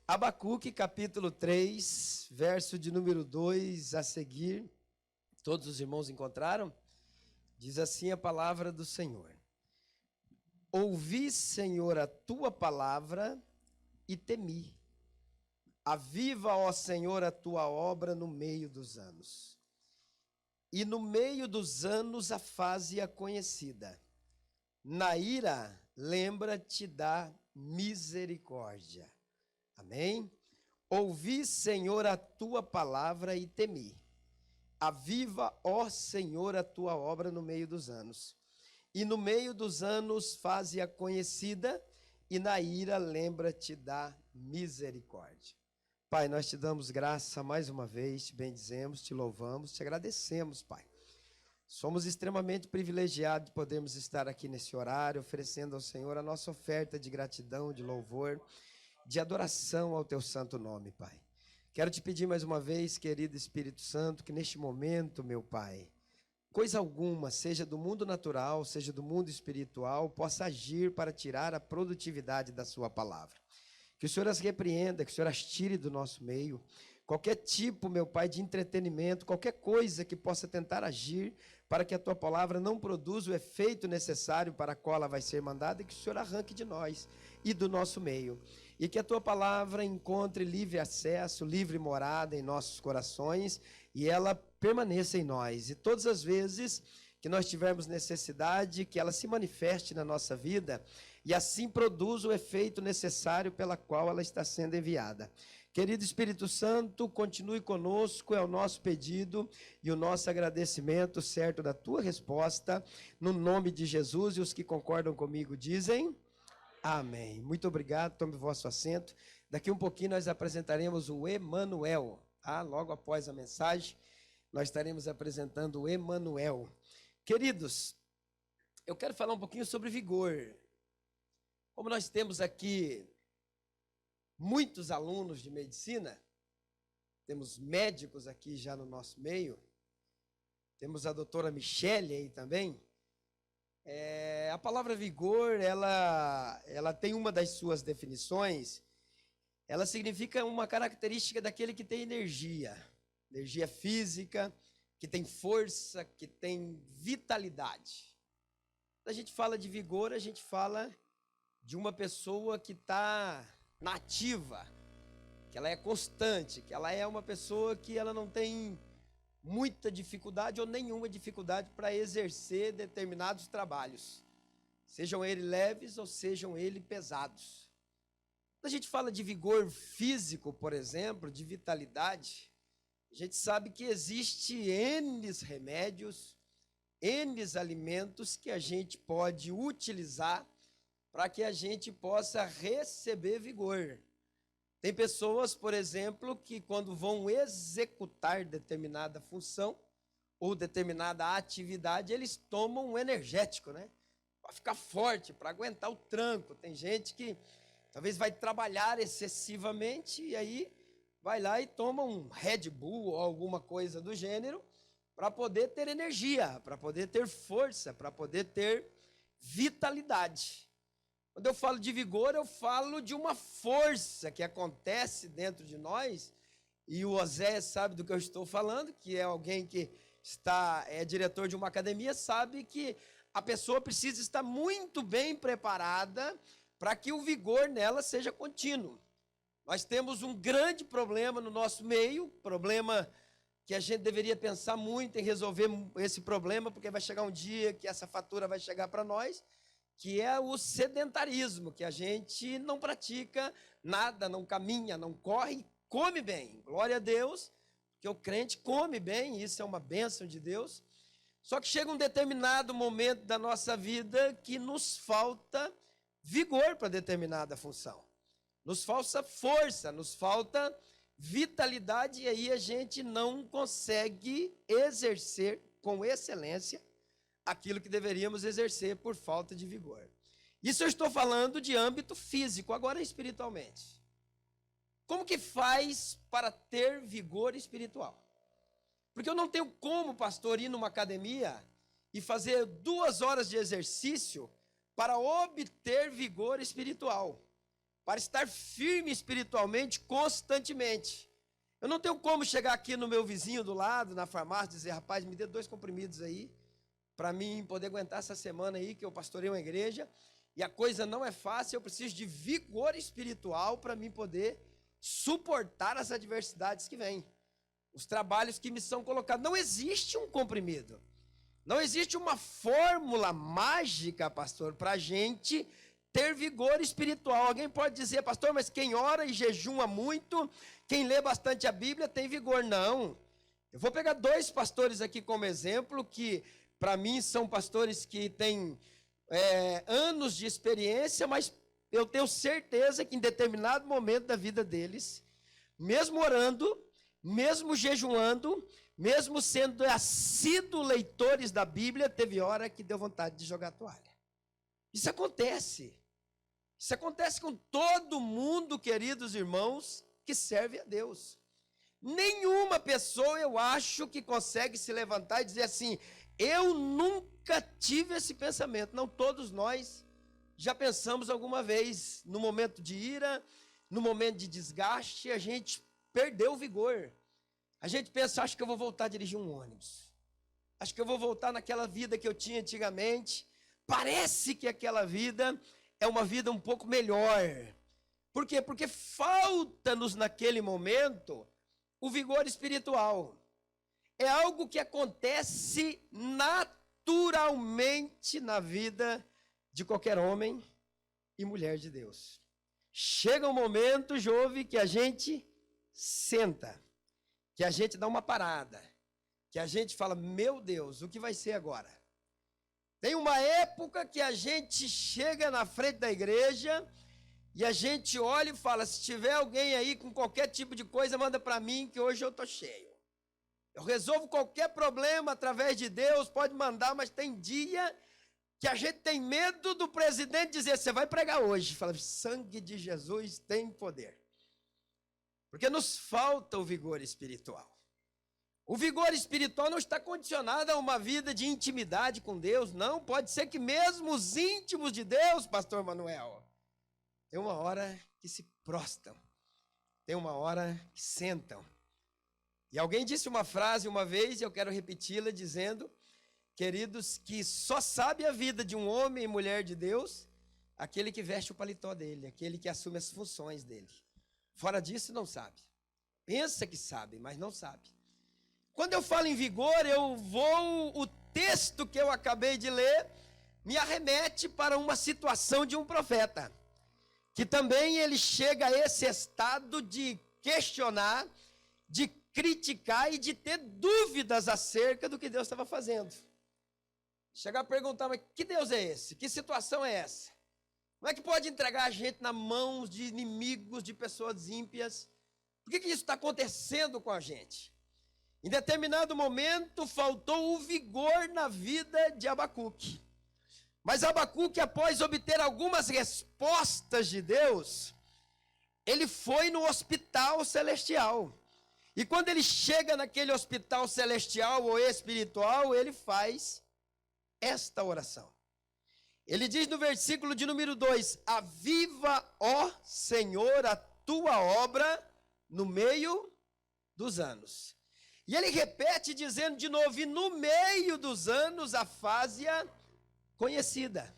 Abacuque, capítulo 3, verso de número 2 a seguir. Todos os irmãos encontraram? Diz assim a palavra do Senhor. Ouvi, Senhor, a tua palavra e temi. Aviva, ó Senhor, a tua obra no meio dos anos. E no meio dos anos a faze-a conhecida. Na ira, lembra-te da misericórdia. Amém? Ouvi, Senhor, a tua palavra e temi. Aviva, ó Senhor, a tua obra no meio dos anos. E no meio dos anos faze-a conhecida, e na ira lembra-te da misericórdia. Pai, nós te damos graça mais uma vez, te bendizemos, te louvamos, te agradecemos, Pai. Somos extremamente privilegiados de podermos estar aqui nesse horário, oferecendo ao Senhor a nossa oferta de gratidão, de louvor, de adoração ao teu santo nome, Pai. Quero te pedir mais uma vez, querido Espírito Santo, que neste momento, meu Pai, coisa alguma, seja do mundo natural, seja do mundo espiritual, possa agir para tirar a produtividade da sua palavra. Que o Senhor as repreenda, que o Senhor as tire do nosso meio. Qualquer tipo, meu Pai, de entretenimento, qualquer coisa que possa tentar agir para que a tua palavra não produza o efeito necessário para a qual ela vai ser mandada, que o Senhor arranque de nós e do nosso meio. E que a tua palavra encontre livre acesso, livre morada em nossos corações e ela permaneça em nós. E todas as vezes que nós tivermos necessidade, que ela se manifeste na nossa vida e assim produza o efeito necessário pela qual ela está sendo enviada. Querido Espírito Santo, continue conosco, é o nosso pedido e o nosso agradecimento certo da tua resposta, no nome de Jesus, e os que concordam comigo dizem... Amém. Muito obrigado, tome o vosso assento. Daqui um pouquinho nós apresentaremos o Emanuel. Logo após a mensagem, nós estaremos apresentando o Emanuel. Queridos, eu quero falar um pouquinho sobre vigor. Como nós temos aqui muitos alunos de medicina, temos médicos aqui já no nosso meio, temos a doutora Michele aí também. A palavra vigor, ela tem uma das suas definições, ela significa uma característica daquele que tem energia física, que tem força, que tem vitalidade. Quando a gente fala de vigor, a gente fala de uma pessoa que está na ativa, que ela é constante, que ela é uma pessoa que ela não tem muita dificuldade ou nenhuma dificuldade para exercer determinados trabalhos, sejam eles leves ou sejam eles pesados. Quando a gente fala de vigor físico, por exemplo, de vitalidade, a gente sabe que existe N remédios, N alimentos que a gente pode utilizar para que a gente possa receber vigor. Tem pessoas, por exemplo, que quando vão executar determinada função ou determinada atividade, eles tomam um energético, né? Para ficar forte, para aguentar o tranco. Tem gente que talvez vai trabalhar excessivamente e aí vai lá e toma um Red Bull ou alguma coisa do gênero para poder ter energia, para poder ter força, para poder ter vitalidade. Quando eu falo de vigor, eu falo de uma força que acontece dentro de nós, e o Osé sabe do que eu estou falando, que é alguém que é diretor de uma academia, sabe que a pessoa precisa estar muito bem preparada para que o vigor nela seja contínuo. Nós temos um grande problema no nosso meio, problema que a gente deveria pensar muito em resolver esse problema, porque vai chegar um dia que essa fatura vai chegar para nós, que é o sedentarismo, que a gente não pratica nada, não caminha, não corre, come bem. Glória a Deus, que o crente come bem, isso é uma bênção de Deus. Só que chega um determinado momento da nossa vida que nos falta vigor para determinada função. Nos falta força, nos falta vitalidade, e aí a gente não consegue exercer com excelência aquilo que deveríamos exercer por falta de vigor. Isso eu estou falando de âmbito físico, agora espiritualmente. Como que faz para ter vigor espiritual? Porque eu não tenho como, pastor, ir numa academia e fazer 2 horas de exercício para obter vigor espiritual. para estar firme espiritualmente constantemente. Eu não tenho como chegar aqui no meu vizinho do lado, na farmácia, e dizer, rapaz, me dê 2 comprimidos aí, para mim poder aguentar essa semana aí, que eu pastorei uma igreja, e a coisa não é fácil, eu preciso de vigor espiritual para mim poder suportar as adversidades que vêm, os trabalhos que me são colocados. Não existe um comprimido, não existe uma fórmula mágica, pastor, para a gente ter vigor espiritual. Alguém pode dizer, pastor, mas quem ora e jejuma muito, quem lê bastante a Bíblia tem vigor. Não. Eu vou pegar 2 pastores aqui como exemplo, que para mim são pastores que têm anos de experiência, mas eu tenho certeza que em determinado momento da vida deles, mesmo orando, mesmo jejuando, mesmo sendo assíduos leitores da Bíblia, teve hora que deu vontade de jogar a toalha. Isso acontece. Isso acontece com todo mundo, queridos irmãos, que serve a Deus. Nenhuma pessoa, eu acho, que consegue se levantar e dizer assim, eu nunca tive esse pensamento. Não, todos nós já pensamos alguma vez, no momento de ira, no momento de desgaste, a gente perdeu o vigor. A gente pensa, acho que eu vou voltar a dirigir um ônibus. Acho que eu vou voltar naquela vida que eu tinha antigamente. Parece que aquela vida é uma vida um pouco melhor. Por quê? Porque falta-nos naquele momento o vigor espiritual. É algo que acontece naturalmente na vida de qualquer homem e mulher de Deus. Chega um momento, jovem, que a gente senta, que a gente dá uma parada, que a gente fala, meu Deus, o que vai ser agora? Tem uma época que a gente chega na frente da igreja e a gente olha e fala, se tiver alguém aí com qualquer tipo de coisa, manda para mim que hoje eu estou cheio. Eu resolvo qualquer problema através de Deus, pode mandar, mas tem dia que a gente tem medo do presidente dizer, você vai pregar hoje. Fala, sangue de Jesus tem poder. Porque nos falta o vigor espiritual. O vigor espiritual não está condicionado a uma vida de intimidade com Deus, não. Pode ser que mesmo os íntimos de Deus, pastor Manuel, tem uma hora que se prostam, tem uma hora que sentam. E alguém disse uma frase uma vez, e eu quero repeti-la, dizendo, queridos, que só sabe a vida de um homem e mulher de Deus, aquele que veste o paletó dele, aquele que assume as funções dele. Fora disso, não sabe. Pensa que sabe, mas não sabe. Quando eu falo em vigor, o texto que eu acabei de ler, me arremete para uma situação de um profeta, que também ele chega a esse estado de questionar, de criticar e de ter dúvidas acerca do que Deus estava fazendo. Chegar a perguntar, mas que Deus é esse? Que situação é essa? Como é que pode entregar a gente nas mãos de inimigos, de pessoas ímpias? Por que isso está acontecendo com a gente? Em determinado momento, faltou o vigor na vida de Abacuque. Mas Abacuque, após obter algumas respostas de Deus, ele foi no hospital celestial. E quando ele chega naquele hospital celestial ou espiritual, ele faz esta oração. Ele diz no versículo de número 2, aviva, ó Senhor, a tua obra no meio dos anos. E ele repete dizendo de novo, e no meio dos anos a fase-a conhecida.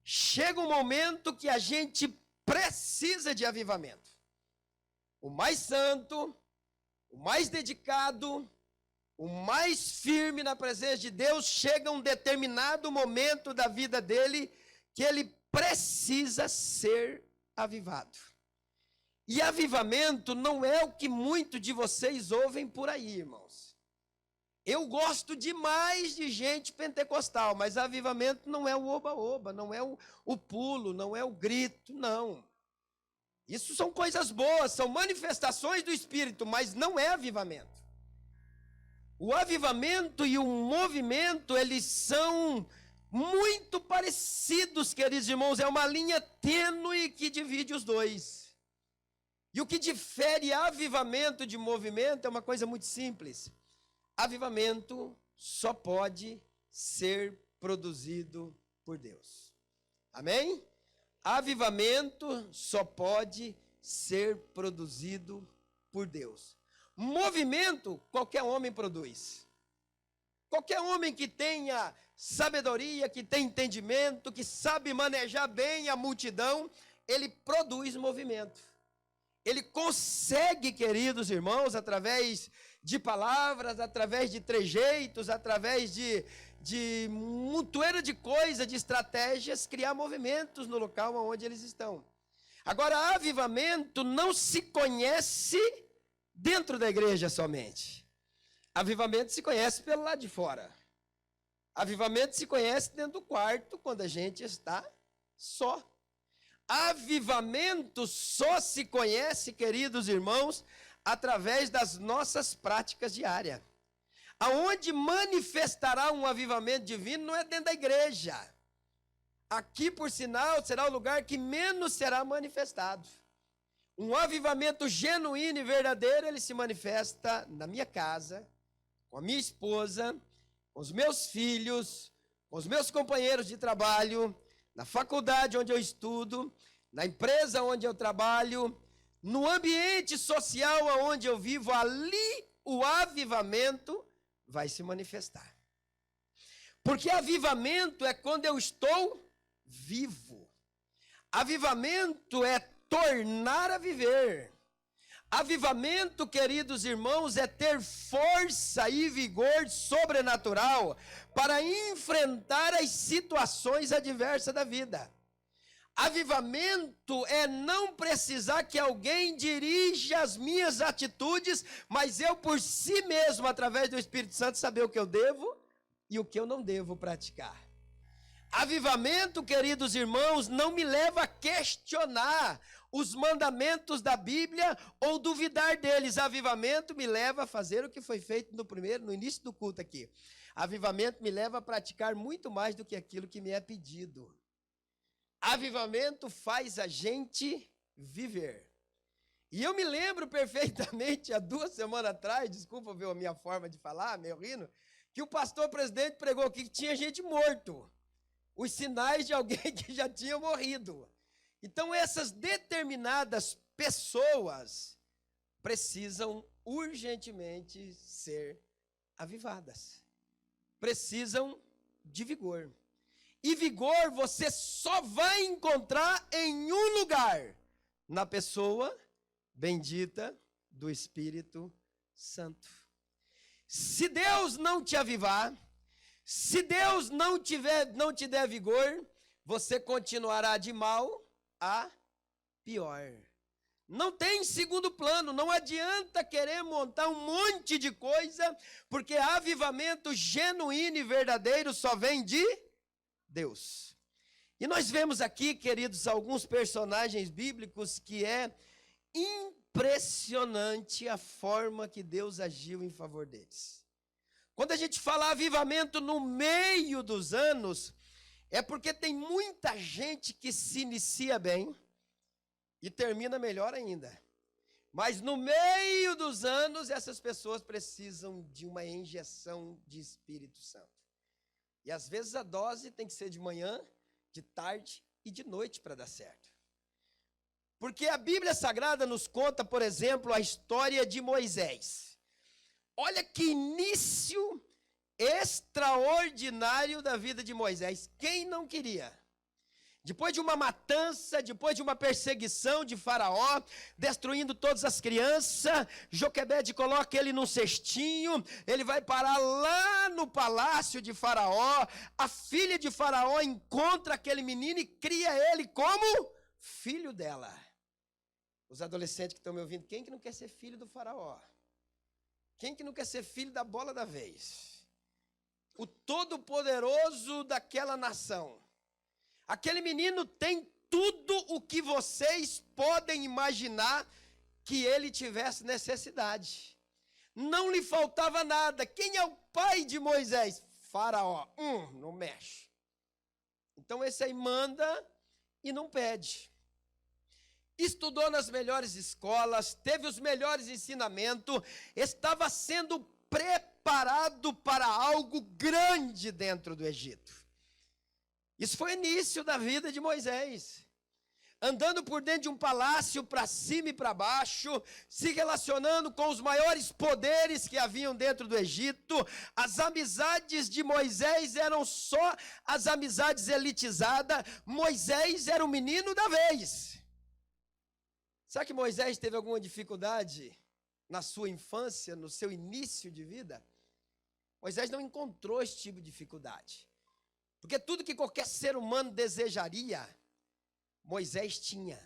Chega um momento que a gente precisa de avivamento. O mais santo, o mais dedicado, o mais firme na presença de Deus, chega um determinado momento da vida dele que ele precisa ser avivado. E avivamento não é o que muitos de vocês ouvem por aí, irmãos. Eu gosto demais de gente pentecostal, mas avivamento não é o oba-oba, não é o pulo, não é o grito, não. Isso são coisas boas, são manifestações do Espírito, mas não é avivamento. O avivamento e o movimento, eles são muito parecidos, queridos irmãos, é uma linha tênue que divide os dois. E o que difere avivamento de movimento é uma coisa muito simples. Avivamento só pode ser produzido por Deus. Amém? Avivamento só pode ser produzido por Deus. Movimento, qualquer homem produz. Qualquer homem que tenha sabedoria, que tem entendimento, que sabe manejar bem a multidão, ele produz movimento. Ele consegue, queridos irmãos, através de palavras, através de trejeitos, através de montoeira de coisas, de estratégias, criar movimentos no local onde eles estão. Agora, avivamento não se conhece dentro da igreja somente. Avivamento se conhece pelo lado de fora. Avivamento se conhece dentro do quarto, quando a gente está só. Avivamento só se conhece, queridos irmãos, através das nossas práticas diárias. Aonde manifestará um avivamento divino não é dentro da igreja. Aqui, por sinal, será o lugar que menos será manifestado. Um avivamento genuíno e verdadeiro, ele se manifesta na minha casa, com a minha esposa, com os meus filhos, com os meus companheiros de trabalho, na faculdade onde eu estudo, na empresa onde eu trabalho, no ambiente social onde eu vivo. Ali o avivamento vai se manifestar. Porque avivamento é quando eu estou vivo. Avivamento é tornar a viver. Avivamento, queridos irmãos, é ter força e vigor sobrenatural para enfrentar as situações adversas da vida. Avivamento é não precisar que alguém dirija as minhas atitudes, mas eu por si mesmo, através do Espírito Santo, saber o que eu devo e o que eu não devo praticar. Avivamento, queridos irmãos, não me leva a questionar os mandamentos da Bíblia ou duvidar deles. Avivamento me leva a fazer o que foi feito no início do culto aqui. Avivamento me leva a praticar muito mais do que aquilo que me é pedido. Avivamento faz a gente viver. E eu me lembro perfeitamente, há 2 semanas atrás, desculpa ver a minha forma de falar, meio rindo, que o pastor presidente pregou aqui que tinha gente morto. Os sinais de alguém que já tinha morrido. Então essas determinadas pessoas precisam urgentemente ser avivadas. Precisam de vigor. E vigor você só vai encontrar em um lugar, na pessoa bendita do Espírito Santo. Se Deus não te avivar, se Deus não te der vigor, você continuará de mal a pior. Não tem segundo plano, não adianta querer montar um monte de coisa, porque avivamento genuíno e verdadeiro só vem de Deus. E nós vemos aqui, queridos, alguns personagens bíblicos que é impressionante a forma que Deus agiu em favor deles. Quando a gente fala avivamento no meio dos anos, é porque tem muita gente que se inicia bem e termina melhor ainda. Mas no meio dos anos, essas pessoas precisam de uma injeção de Espírito Santo. E às vezes a dose tem que ser de manhã, de tarde e de noite para dar certo. Porque a Bíblia Sagrada nos conta, por exemplo, a história de Moisés. Olha que início extraordinário da vida de Moisés. Quem não queria? Depois de uma matança, depois de uma perseguição de Faraó, destruindo todas as crianças, Joquebede coloca ele num cestinho, ele vai parar lá no palácio de Faraó, a filha de Faraó encontra aquele menino e cria ele como filho dela. Os adolescentes que estão me ouvindo, quem que não quer ser filho do Faraó? Quem que não quer ser filho da bola da vez? O todo-poderoso daquela nação. Aquele menino tem tudo o que vocês podem imaginar que ele tivesse necessidade. Não lhe faltava nada. Quem é o pai de Moisés? Faraó. Não mexe. Então esse aí manda e não pede. Estudou nas melhores escolas, teve os melhores ensinamentos, estava sendo preparado para algo grande dentro do Egito. Isso foi o início da vida de Moisés. andando por dentro de um palácio para cima e para baixo, se relacionando com os maiores poderes que haviam dentro do Egito. As amizades de Moisés eram só as amizades elitizadas. Moisés era o menino da vez. Será que Moisés teve alguma dificuldade na sua infância, no seu início de vida? Moisés não encontrou esse tipo de dificuldade. Porque tudo que qualquer ser humano desejaria, Moisés tinha.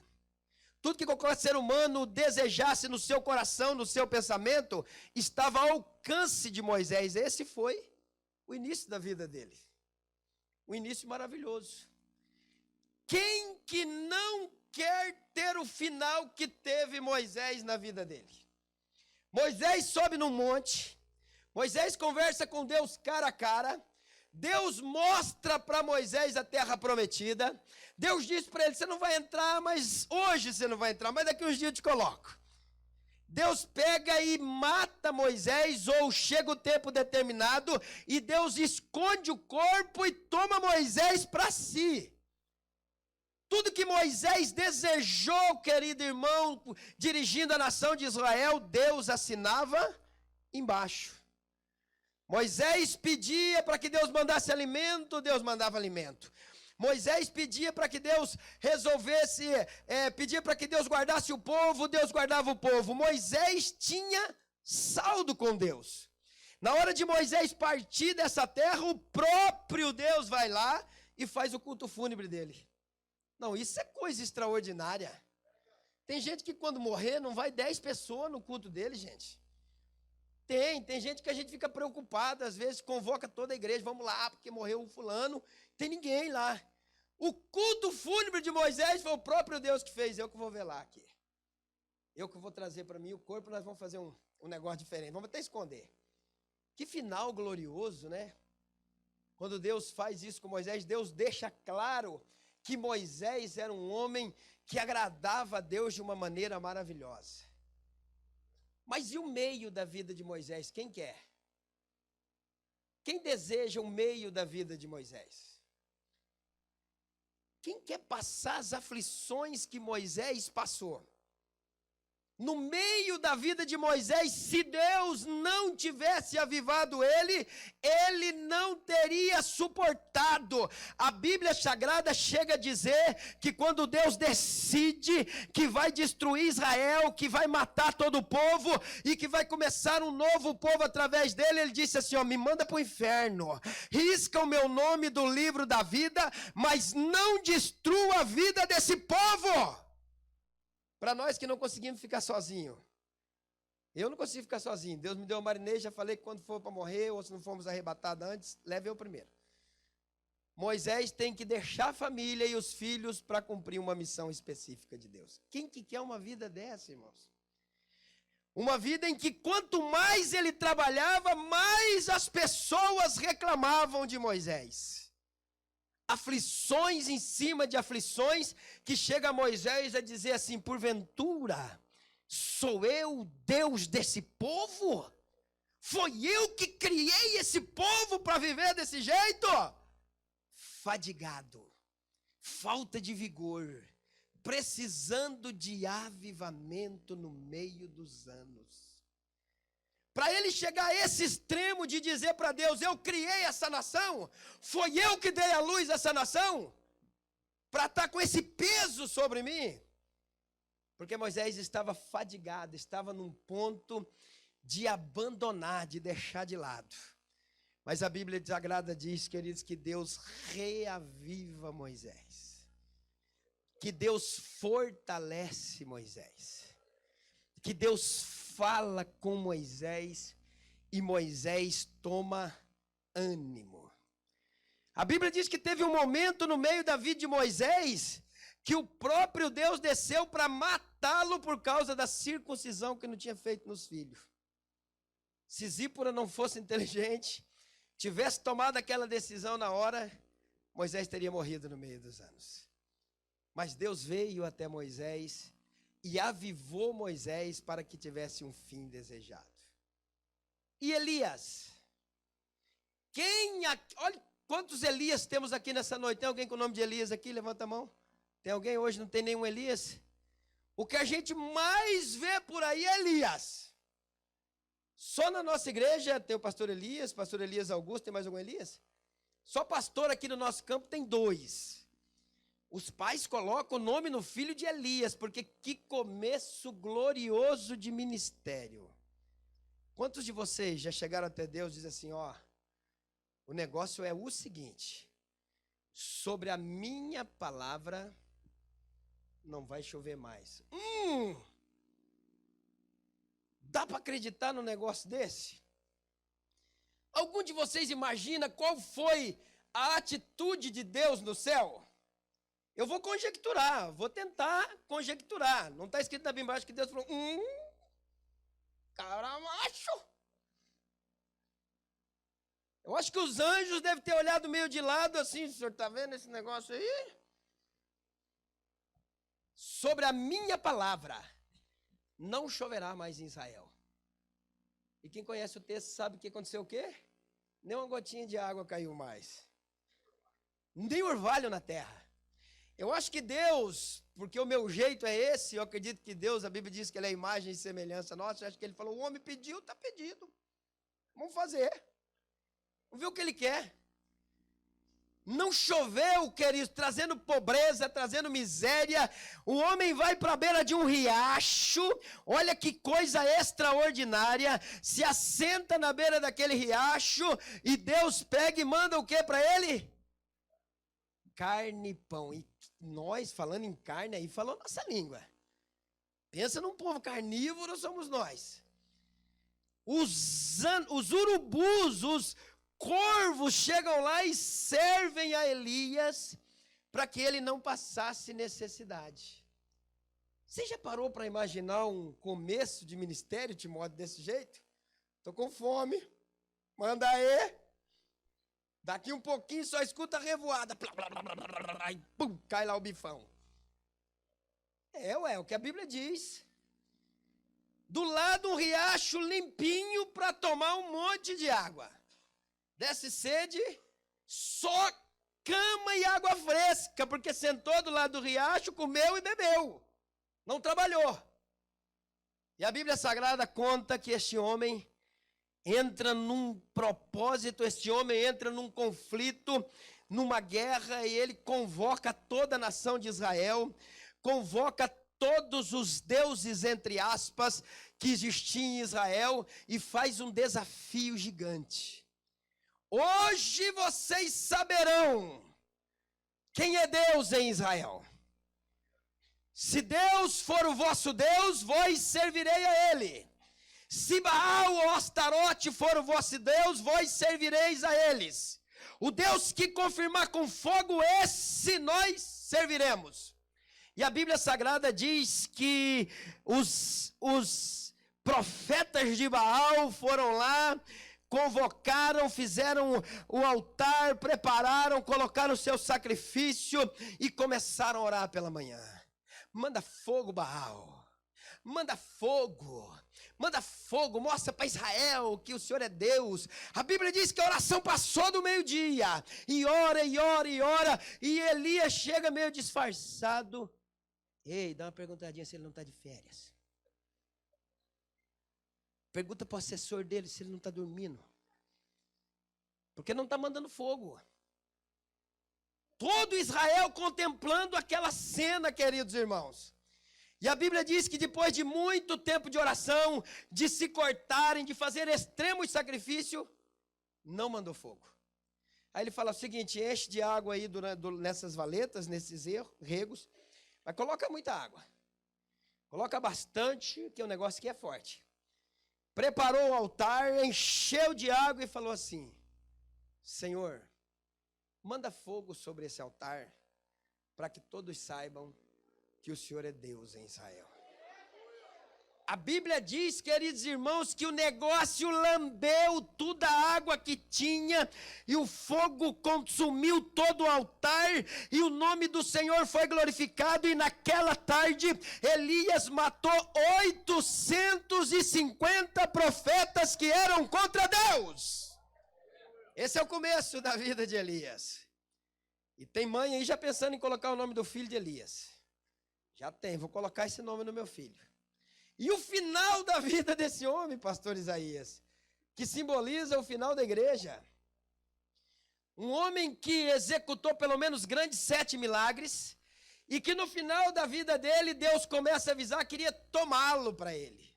Tudo que qualquer ser humano desejasse no seu coração, no seu pensamento, estava ao alcance de Moisés. Esse foi o início da vida dele. Um início maravilhoso. Quem que não quer ter o final que teve Moisés na vida dele? Moisés sobe num monte, Moisés conversa com Deus cara a cara, Deus mostra para Moisés a terra prometida. Deus diz para ele, você não vai entrar, mas hoje você não vai entrar, mas daqui uns dias eu te coloco. Deus pega e mata Moisés, ou chega o tempo determinado, e Deus esconde o corpo e toma Moisés para si. Tudo que Moisés desejou, querido irmão, dirigindo a nação de Israel, Deus assinava embaixo. Moisés pedia para que Deus mandasse alimento, Deus mandava alimento. Moisés pedia para que Deus resolvesse, pedia para que Deus guardasse o povo, Deus guardava o povo. Moisés tinha saldo com Deus. Na hora de Moisés partir dessa terra, o próprio Deus vai lá e faz o culto fúnebre dele. Não, isso é coisa extraordinária. Tem gente que quando morrer não vai 10 pessoas no culto dele, gente. Tem gente que a gente fica preocupado, às vezes convoca toda a igreja, vamos lá, porque morreu o fulano, tem ninguém lá. O culto fúnebre de Moisés foi o próprio Deus que fez, eu que vou velar aqui. Eu que vou trazer para mim o corpo, nós vamos fazer um negócio diferente, vamos até esconder. Que final glorioso, né? Quando Deus faz isso com Moisés, Deus deixa claro que Moisés era um homem que agradava a Deus de uma maneira maravilhosa. Mas e o meio da vida de Moisés? Quem quer? Quem deseja o meio da vida de Moisés? Quem quer passar as aflições que Moisés passou? No meio da vida de Moisés, se Deus não tivesse avivado ele, ele não teria suportado. A Bíblia Sagrada chega a dizer que quando Deus decide que vai destruir Israel, que vai matar todo o povo e que vai começar um novo povo através dele, ele disse assim, me manda para o inferno, risca o meu nome do livro da vida, mas não destrua a vida desse povo. Para nós que não conseguimos ficar sozinhos. Eu não consigo ficar sozinho. Deus me deu uma marinês, já falei que quando for para morrer, ou se não formos arrebatados antes, leve eu primeiro. Moisés tem que deixar a família e os filhos para cumprir uma missão específica de Deus. Quem que quer uma vida dessa, irmãos? Uma vida em que quanto mais ele trabalhava, mais as pessoas reclamavam de Moisés. Aflições em cima de aflições, que chega a Moisés a dizer assim, porventura, sou eu Deus desse povo? Foi eu que criei esse povo para viver desse jeito? Fadigado, falta de vigor, precisando de avivamento no meio dos anos. Para ele chegar a esse extremo de dizer para Deus, eu criei essa nação, foi eu que dei à luz essa nação, para estar com esse peso sobre mim. Porque Moisés estava fadigado, estava num ponto de abandonar, de deixar de lado. Mas a Bíblia Sagrada diz, queridos, que Deus reaviva Moisés. Que Deus fortalece Moisés. Que Deus fala com Moisés e Moisés toma ânimo. A Bíblia diz que teve um momento no meio da vida de Moisés que o próprio Deus desceu para matá-lo por causa da circuncisão que não tinha feito nos filhos. Se Zípora não fosse inteligente, tivesse tomado aquela decisão na hora, Moisés teria morrido no meio dos anos. Mas Deus veio até Moisés e avivou Moisés para que tivesse um fim desejado. E Elias? Olha quantos Elias temos aqui nessa noite. Tem alguém com o nome de Elias aqui? Levanta a mão. Tem alguém hoje não tem nenhum Elias? O que a gente mais vê por aí é Elias. Só na nossa igreja tem o pastor Elias Augusto, tem mais algum Elias? Só pastor aqui no nosso campo tem 2. Os pais colocam o nome no filho de Elias, porque que começo glorioso de ministério. Quantos de vocês já chegaram até Deus e dizem assim, ó, o negócio é o seguinte, sobre a minha palavra não vai chover mais. Dá para acreditar num negócio desse? Algum de vocês imagina qual foi a atitude de Deus no céu? Eu vou conjecturar, vou tentar conjecturar. Não está escrito na Bíblia embaixo que Deus falou, cara macho. Eu acho que os anjos devem ter olhado meio de lado assim, o senhor está vendo esse negócio aí? Sobre a minha palavra, não choverá mais em Israel. E quem conhece o texto sabe que aconteceu o quê? Nem uma gotinha de água caiu mais. Nem orvalho na terra. Eu acho que Deus, porque o meu jeito é esse, eu acredito que Deus, a Bíblia diz que ele é imagem e semelhança nossa, eu acho que ele falou, o homem pediu, está pedido. Vamos fazer. Vamos ver o que ele quer. Não choveu, queridos, trazendo pobreza, trazendo miséria. O homem vai para a beira de um riacho, olha que coisa extraordinária, se assenta na beira daquele riacho e Deus pega e manda o que para ele? Carne e pão. E nós, falando em carne, aí falou nossa língua. Pensa num povo carnívoro, somos nós. Os urubus, os corvos chegam lá e servem a Elias para que ele não passasse necessidade. Você já parou para imaginar um começo de ministério, Timóteo, desse jeito? Estou com fome, manda aí. Daqui um pouquinho só escuta a revoada. E pum, cai lá o bifão. O que a Bíblia diz. Do lado um riacho limpinho para tomar um monte de água. Desce sede, só cama e água fresca, porque sentou do lado do riacho, comeu e bebeu. Não trabalhou. E a Bíblia Sagrada conta que este homem entra num propósito, este homem entra num conflito, numa guerra, e ele convoca toda a nação de Israel, convoca todos os deuses, entre aspas, que existiam em Israel, e faz um desafio gigante. Hoje vocês saberão quem é Deus em Israel. Se Deus for o vosso Deus, vós servirei a ele. Se Baal ou Astarote for o vosso Deus, vós servireis a eles. O Deus que confirmar com fogo, esse nós serviremos. E a Bíblia Sagrada diz que os profetas de Baal foram lá, convocaram, fizeram o altar, prepararam, colocaram o seu sacrifício e começaram a orar pela manhã. Manda fogo, Baal. Manda fogo. Manda fogo, mostra para Israel que o Senhor é Deus. A Bíblia diz que a oração passou do meio-dia. E ora, e ora, e ora. E Elias chega meio disfarçado. Ei, dá uma perguntadinha se ele não está de férias. Pergunta para o assessor dele se ele não está dormindo. Porque não está mandando fogo. Todo Israel contemplando aquela cena, queridos irmãos. E a Bíblia diz que depois de muito tempo de oração, de se cortarem, de fazer extremos sacrifícios, não mandou fogo. Aí ele fala o seguinte, enche de água aí nessas valetas, nesses regos, mas coloca muita água. Coloca bastante, que o negócio aqui é forte. Preparou o altar, encheu de água e falou assim, Senhor, manda fogo sobre esse altar, para que todos saibam que o Senhor é Deus em Israel. A Bíblia diz, queridos irmãos, que o negócio lambeu toda a água que tinha, e o fogo consumiu todo o altar, e o nome do Senhor foi glorificado, e naquela tarde, Elias matou 850 profetas que eram contra Deus. Esse é o começo da vida de Elias. E tem mãe aí já pensando em colocar o nome do filho de Elias. Já tem, vou colocar esse nome no meu filho. E o final da vida desse homem, pastor Isaías, que simboliza o final da igreja. Um homem que executou pelo menos grandes 7 milagres, e que no final da vida dele, Deus começa a avisar que queria tomá-lo para ele.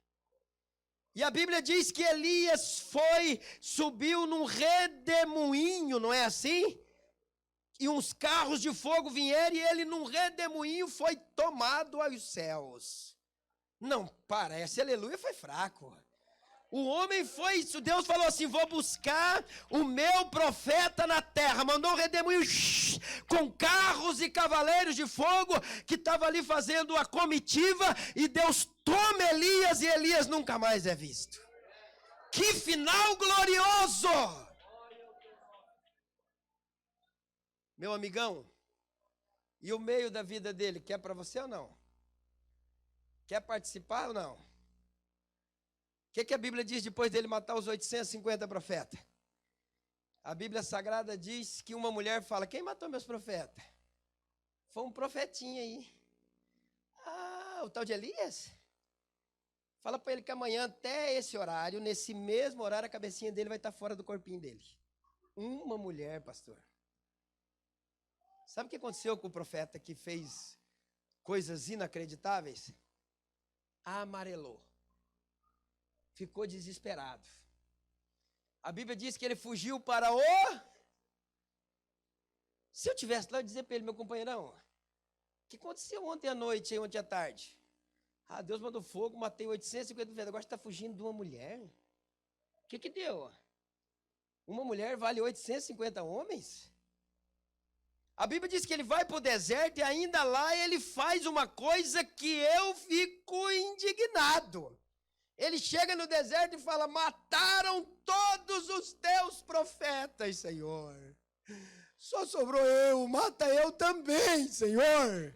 E a Bíblia diz que Elias subiu num redemoinho, não é assim? E uns carros de fogo vieram e ele num redemoinho foi tomado aos céus. Não parece, aleluia, foi fraco. O homem Deus falou assim, vou buscar o meu profeta na terra. Mandou um redemoinho com carros e cavaleiros de fogo que estava ali fazendo a comitiva. E Deus toma Elias e Elias nunca mais é visto. Que final glorioso! Meu amigão, e o meio da vida dele, quer para você ou não? Quer participar ou não? O que a Bíblia diz depois dele matar os 850 profetas? A Bíblia Sagrada diz que uma mulher fala, quem matou meus profetas? Foi um profetinho aí. Ah, o tal de Elias? Fala para ele que amanhã, até esse horário, nesse mesmo horário, a cabecinha dele vai estar fora do corpinho dele. Uma mulher, pastor. Sabe o que aconteceu com o profeta que fez coisas inacreditáveis? Amarelou. Ficou desesperado. A Bíblia diz que ele fugiu para o... Se eu tivesse lá, eu dizer para ele, meu companheirão, o que aconteceu ontem à noite e ontem à tarde? Ah, Deus mandou fogo, matei 850 profetas, agora está fugindo de uma mulher. O que deu? Uma mulher vale 850 homens? A Bíblia diz que ele vai para o deserto e ainda lá ele faz uma coisa que eu fico indignado. Ele chega no deserto e fala, mataram todos os teus profetas, Senhor. Só sobrou eu, mata eu também, Senhor.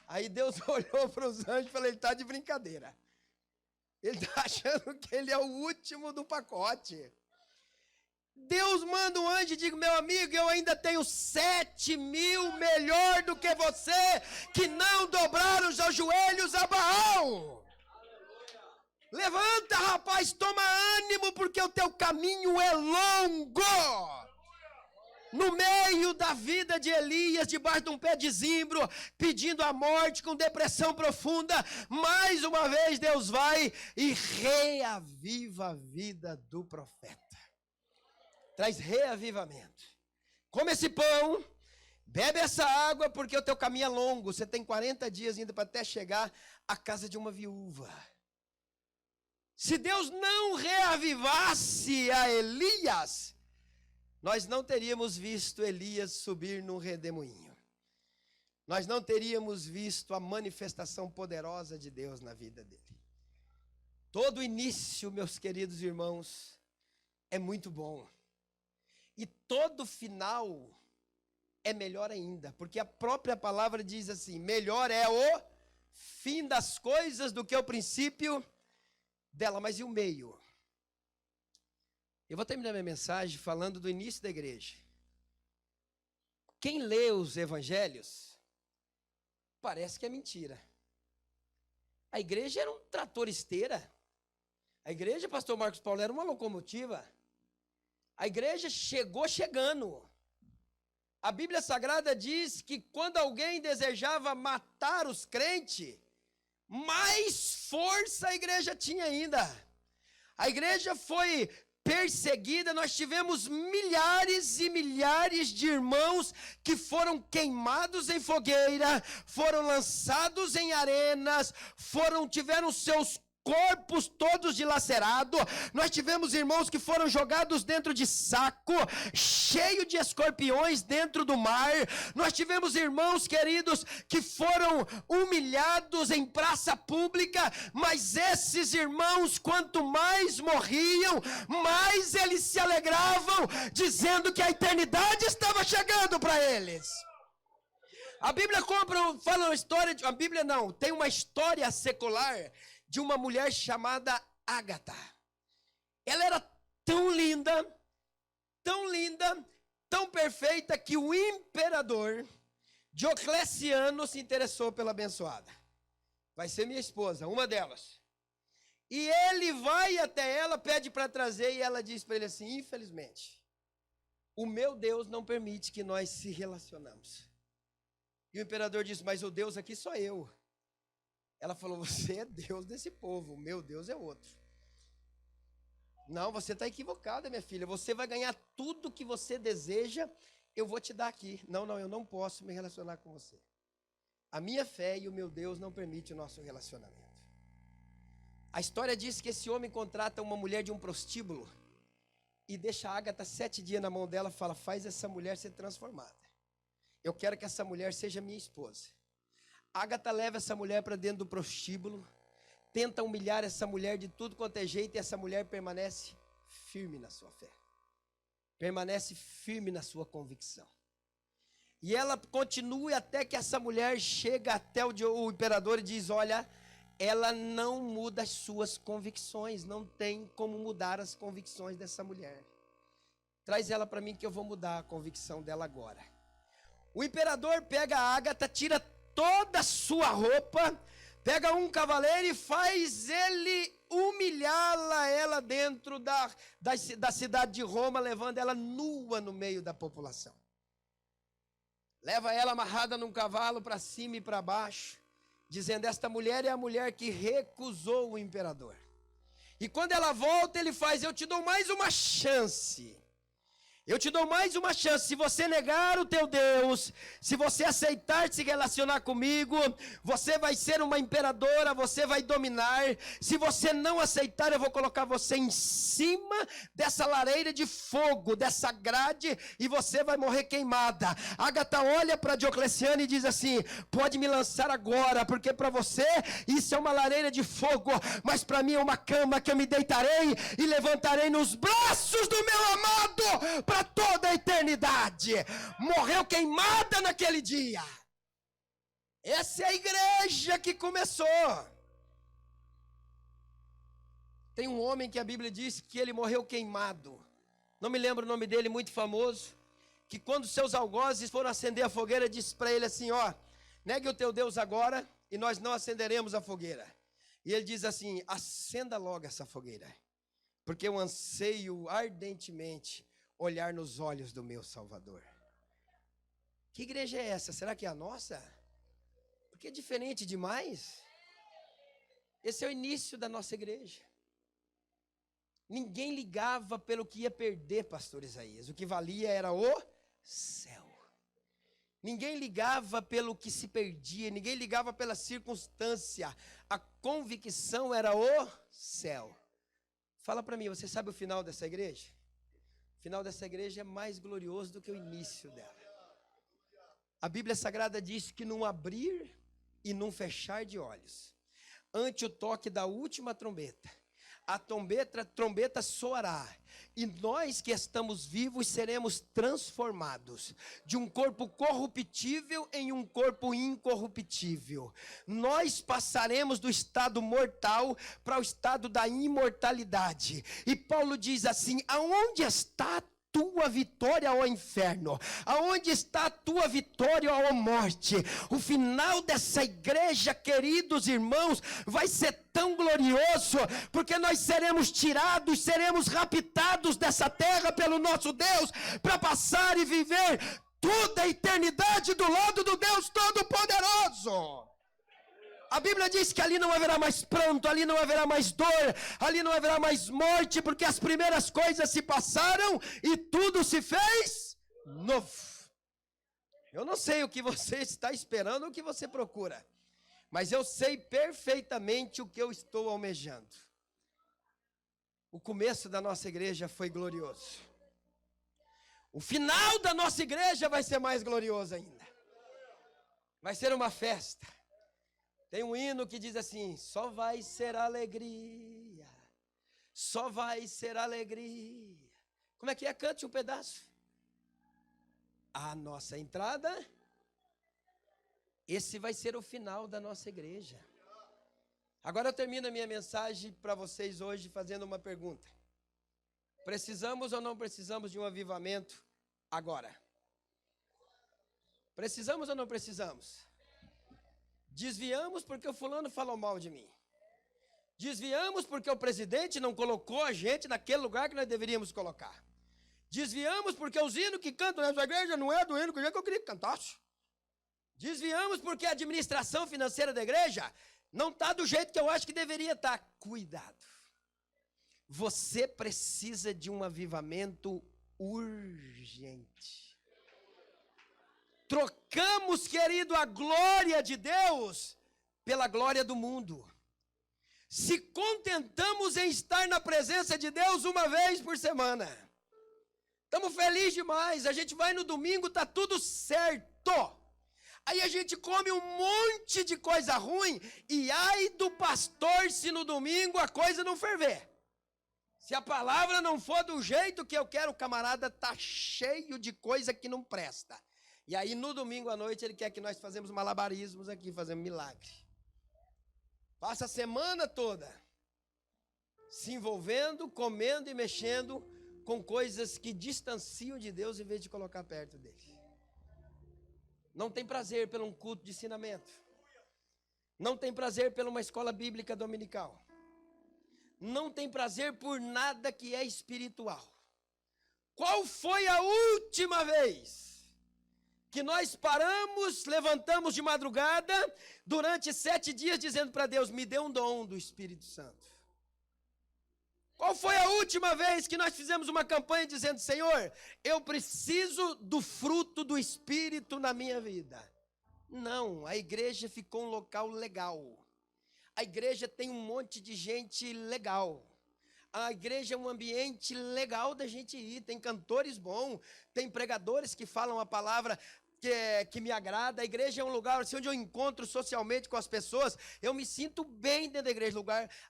Aí Deus olhou para os anjos e falou, ele está de brincadeira. Ele está achando que ele é o último do pacote. Deus manda um anjo e diz, meu amigo, eu ainda tenho 7.000 melhor do que você, que não dobraram os joelhos a Baal. Levanta, rapaz, toma ânimo, porque o teu caminho é longo. No meio da vida de Elias, debaixo de um pé de zimbro, pedindo a morte, com depressão profunda, mais uma vez Deus vai e reaviva a vida do profeta. Traz reavivamento. Come esse pão, bebe essa água, porque o teu caminho é longo. Você tem 40 dias ainda para até chegar à casa de uma viúva. Se Deus não reavivasse a Elias, nós não teríamos visto Elias subir num redemoinho. Nós não teríamos visto a manifestação poderosa de Deus na vida dele. Todo início, meus queridos irmãos, é muito bom. E todo final é melhor ainda, porque a própria palavra diz assim, melhor é o fim das coisas do que o princípio dela, mas e o meio? Eu vou terminar minha mensagem falando do início da igreja. Quem lê os evangelhos, parece que é mentira. A igreja era um trator esteira. A igreja, pastor Marcos Paulo, era uma locomotiva. A igreja chegou chegando. A Bíblia Sagrada diz que quando alguém desejava matar os crentes, mais força a igreja tinha ainda. A igreja foi perseguida, nós tivemos milhares e milhares de irmãos que foram queimados em fogueira, foram lançados em arenas, tiveram seus corpos todos dilacerados. Nós tivemos irmãos que foram jogados dentro de saco, cheio de escorpiões dentro do mar. Nós tivemos irmãos queridos que foram humilhados em praça pública, mas esses irmãos, quanto mais morriam, mais eles se alegravam, dizendo que a eternidade estava chegando para eles. A Bíblia fala uma história, a Bíblia não, tem uma história secular de uma mulher chamada Ágata. Ela era tão linda, tão perfeita que o imperador Diocleciano se interessou pela abençoada. Vai ser minha esposa, uma delas. E ele vai até ela, pede para trazer, e ela diz para ele assim: infelizmente, o meu Deus não permite que nós se relacionamos. E o imperador disse: mas o Deus aqui sou eu. Ela falou: você é Deus desse povo, o meu Deus é outro. Não, você está equivocada, minha filha. Você vai ganhar tudo que você deseja, eu vou te dar aqui. Não, eu não posso me relacionar com você. A minha fé e o meu Deus não permitem o nosso relacionamento. A história diz que esse homem contrata uma mulher de um prostíbulo e deixa a Ágata 7 dias na mão dela e fala: faz essa mulher ser transformada. Eu quero que essa mulher seja minha esposa. Ágata leva essa mulher para dentro do prostíbulo, tenta humilhar essa mulher de tudo quanto é jeito, e essa mulher permanece firme na sua fé. Permanece firme na sua convicção. E ela continua até que essa mulher chega até o imperador e diz: olha, ela não muda as suas convicções, não tem como mudar as convicções dessa mulher. Traz ela para mim que eu vou mudar a convicção dela agora. O imperador pega a Ágata, tira toda a sua roupa, pega um cavaleiro e faz ele humilhá-la, ela dentro da cidade de Roma, levando ela nua no meio da população. Leva ela amarrada num cavalo para cima e para baixo, dizendo: esta mulher é a mulher que recusou o imperador. E quando ela volta, ele faz: eu te dou mais uma chance. Eu te dou mais uma chance. Se você negar o teu Deus, se você aceitar se relacionar comigo, você vai ser uma imperadora, você vai dominar. Se você não aceitar, eu vou colocar você em cima dessa lareira de fogo, dessa grade, e você vai morrer queimada. Ágata olha para Diocleciano e diz assim: pode me lançar agora, porque para você isso é uma lareira de fogo, mas para mim é uma cama que eu me deitarei e levantarei nos braços do meu amado para toda a eternidade. Morreu queimada naquele dia. Essa é a igreja que começou. Tem um homem que a Bíblia diz que ele morreu queimado. Não me lembro o nome dele, muito famoso. Que quando seus algozes foram acender a fogueira, disse para ele assim: ó, negue o teu Deus agora e nós não acenderemos a fogueira. E ele diz assim: acenda logo essa fogueira, porque eu anseio ardentemente olhar nos olhos do meu Salvador. Que igreja é essa? Será que é a nossa? Porque é diferente demais. Esse é o início da nossa igreja. Ninguém ligava pelo que ia perder, pastor Isaías. O que valia era o céu. Ninguém ligava pelo que se perdia, ninguém ligava pela circunstância. A convicção era o céu. Fala para mim, você sabe o final dessa igreja? O final dessa igreja é mais glorioso do que o início dela. A Bíblia Sagrada diz que num abrir e num fechar de olhos, ante o toque da última trombeta, a trombeta soará, e nós que estamos vivos seremos transformados de um corpo corruptível em um corpo incorruptível. Nós passaremos do estado mortal para o estado da imortalidade. E Paulo diz assim: aonde está a tua vitória, ó inferno? Aonde está a tua vitória, ó morte? O final dessa igreja, queridos irmãos, vai ser tão glorioso, porque nós seremos tirados, seremos raptados dessa terra pelo nosso Deus, para passar e viver toda a eternidade do lado do Deus Todo-Poderoso. A Bíblia diz que ali não haverá mais pranto, ali não haverá mais dor, ali não haverá mais morte, porque as primeiras coisas se passaram e tudo se fez novo. Eu não sei o que você está esperando, o que você procura, mas eu sei perfeitamente o que eu estou almejando. O começo da nossa igreja foi glorioso. O final da nossa igreja vai ser mais glorioso ainda. Vai ser uma festa. Tem um hino que diz assim: só vai ser alegria, só vai ser alegria. Como é que é? Cante um pedaço. A nossa entrada, esse vai ser o final da nossa igreja. Agora eu termino a minha mensagem para vocês hoje fazendo uma pergunta. Precisamos ou não precisamos de um avivamento Agora, precisamos ou não precisamos? Desviamos porque o fulano falou mal de mim. Desviamos porque o presidente não colocou a gente naquele lugar que nós deveríamos colocar. Desviamos porque os hinos que cantam nessa igreja não é do hino que eu queria que cantasse. Desviamos porque a administração financeira da igreja não está do jeito que eu acho que deveria estar. Cuidado. Você precisa de um avivamento urgente. Trocamos, querido, a glória de Deus pela glória do mundo. Se contentamos em estar na presença de Deus uma vez por semana. Estamos felizes demais. A gente vai no domingo, está tudo certo. Aí a gente come um monte de coisa ruim. E ai do pastor se no domingo a coisa não ferver. Se a palavra não for do jeito que eu quero, o camarada está cheio de coisa que não presta. E aí no domingo à noite ele quer que nós fazemos malabarismos aqui, fazemos milagre. Passa a semana toda se envolvendo, comendo e mexendo com coisas que distanciam de Deus em vez de colocar perto dele. Não tem prazer por um culto de ensinamento. Não tem prazer por uma escola bíblica dominical. Não tem prazer por nada que é espiritual. Qual foi a última vez que nós paramos, levantamos de madrugada, durante 7 dias, dizendo para Deus, me dê um dom do Espírito Santo? Qual foi a última vez que nós fizemos uma campanha dizendo, Senhor, eu preciso do fruto do Espírito na minha vida? Não, a igreja ficou um local legal. A igreja tem um monte de gente legal. A igreja é um ambiente legal da gente ir. Tem cantores bons, tem pregadores que falam a palavra que me agrada. A igreja é um lugar assim, onde eu encontro socialmente com as pessoas. Eu me sinto bem dentro da igreja.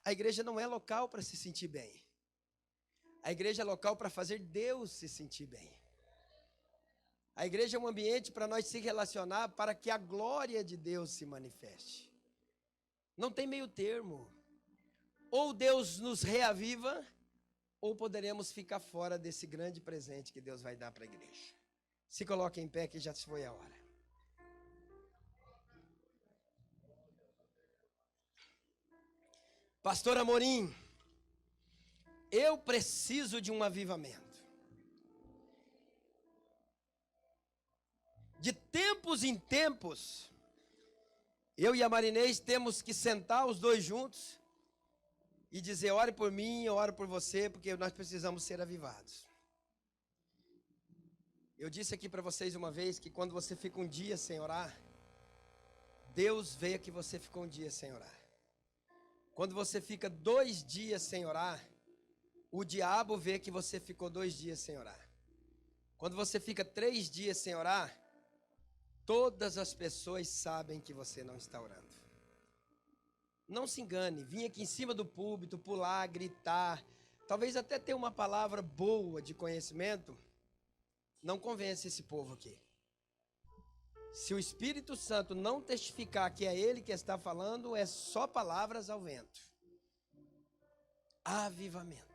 A igreja não é local para se sentir bem. A igreja é local para fazer Deus se sentir bem. A igreja é um ambiente para nós se relacionar, para que a glória de Deus se manifeste. Não tem meio termo. Ou Deus nos reaviva, ou poderemos ficar fora desse grande presente que Deus vai dar para a igreja. Se coloque em pé que já foi a hora. Pastor Amorim, eu preciso de um avivamento. De tempos em tempos, eu e a Marinês temos que sentar os dois juntos e dizer, ore por mim, eu oro por você, porque nós precisamos ser avivados. Eu disse aqui para vocês uma vez que quando você fica um dia sem orar, Deus vê que você ficou um dia sem orar. Quando você fica 2 dias sem orar, o diabo vê que você ficou 2 dias sem orar. Quando você fica 3 dias sem orar, todas as pessoas sabem que você não está orando. Não se engane, vir aqui em cima do púlpito, pular, gritar, talvez até ter uma palavra boa de conhecimento, não convence esse povo aqui. Se o Espírito Santo não testificar que é Ele que está falando, é só palavras ao vento. Avivamento.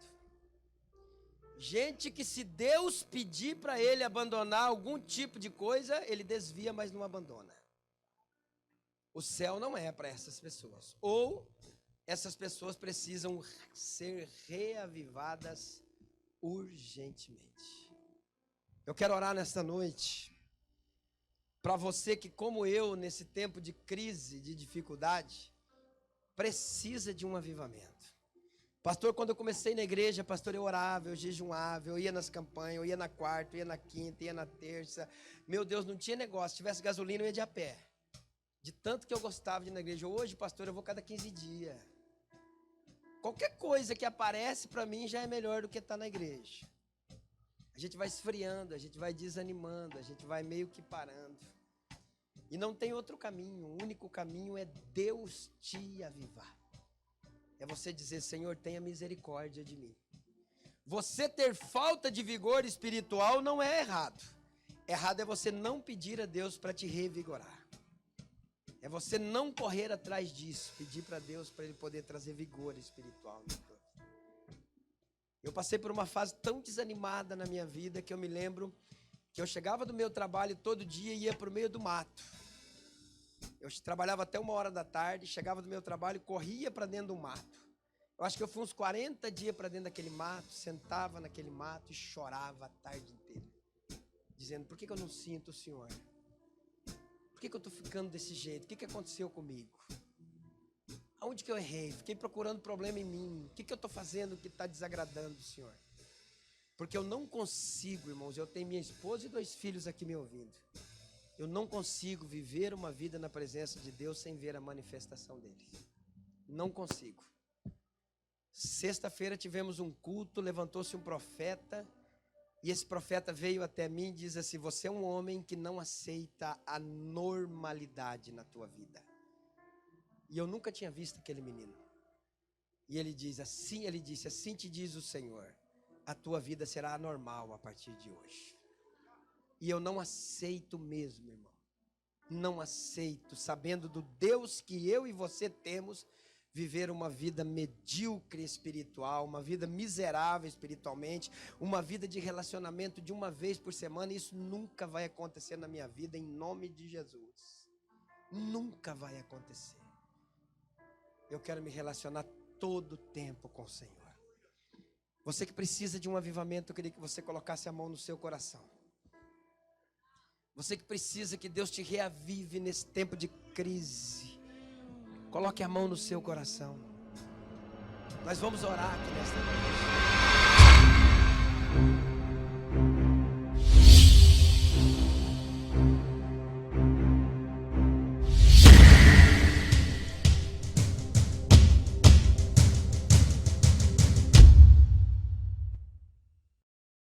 Gente que se Deus pedir para ele abandonar algum tipo de coisa, ele desvia, mas não abandona. O céu não é para essas pessoas. Ou essas pessoas precisam ser reavivadas urgentemente. Eu quero orar nesta noite para você que, como eu, nesse tempo de crise, de dificuldade, precisa de um avivamento. Pastor, quando eu comecei na igreja, pastor, eu orava, eu jejuava, eu ia nas campanhas, eu ia na quarta, eu ia na quinta, eu ia na terça. Meu Deus, não tinha negócio. Se tivesse gasolina, eu ia de a pé. De tanto que eu gostava de ir na igreja. Hoje, pastor, eu vou cada 15 dias. Qualquer coisa que aparece para mim já é melhor do que estar na igreja. A gente vai esfriando, a gente vai desanimando, a gente vai meio que parando. E não tem outro caminho. O único caminho é Deus te avivar. É você dizer, Senhor, tenha misericórdia de mim. Você ter falta de vigor espiritual não é errado. Errado é você não pedir a Deus para te revigorar. É você não correr atrás disso, pedir para Deus para Ele poder trazer vigor espiritual. Eu passei por uma fase tão desanimada na minha vida que eu me lembro que eu chegava do meu trabalho todo dia e ia para o meio do mato. Eu trabalhava até 1h da tarde, chegava do meu trabalho e corria para dentro do mato. Eu acho que eu fui uns 40 dias para dentro daquele mato, sentava naquele mato e chorava a tarde inteira. Dizendo, por que eu não sinto o Senhor? Por que eu estou ficando desse jeito? O que aconteceu comigo? Aonde que eu errei? Fiquei procurando problema em mim. O que eu estou fazendo que está desagradando o Senhor? Porque eu não consigo, irmãos, eu tenho minha esposa e 2 filhos aqui me ouvindo. Eu não consigo viver uma vida na presença de Deus sem ver a manifestação dele. Não consigo. Sexta-feira tivemos um culto, levantou-se um profeta, e esse profeta veio até mim e diz assim, você é um homem que não aceita a normalidade na tua vida. E eu nunca tinha visto aquele menino. E ele disse, assim te diz o Senhor, a tua vida será anormal a partir de hoje. E eu não aceito mesmo, irmão. Não aceito, sabendo do Deus que eu e você temos, viver uma vida medíocre espiritual, uma vida miserável espiritualmente, uma vida de relacionamento de uma vez por semana. Isso nunca vai acontecer na minha vida, em nome de Jesus. Nunca vai acontecer. Eu quero me relacionar todo o tempo com o Senhor. Você que precisa de um avivamento, eu queria que você colocasse a mão no seu coração. Você que precisa que Deus te reavive nesse tempo de crise, coloque a mão no seu coração. Nós vamos orar aqui nesta noite.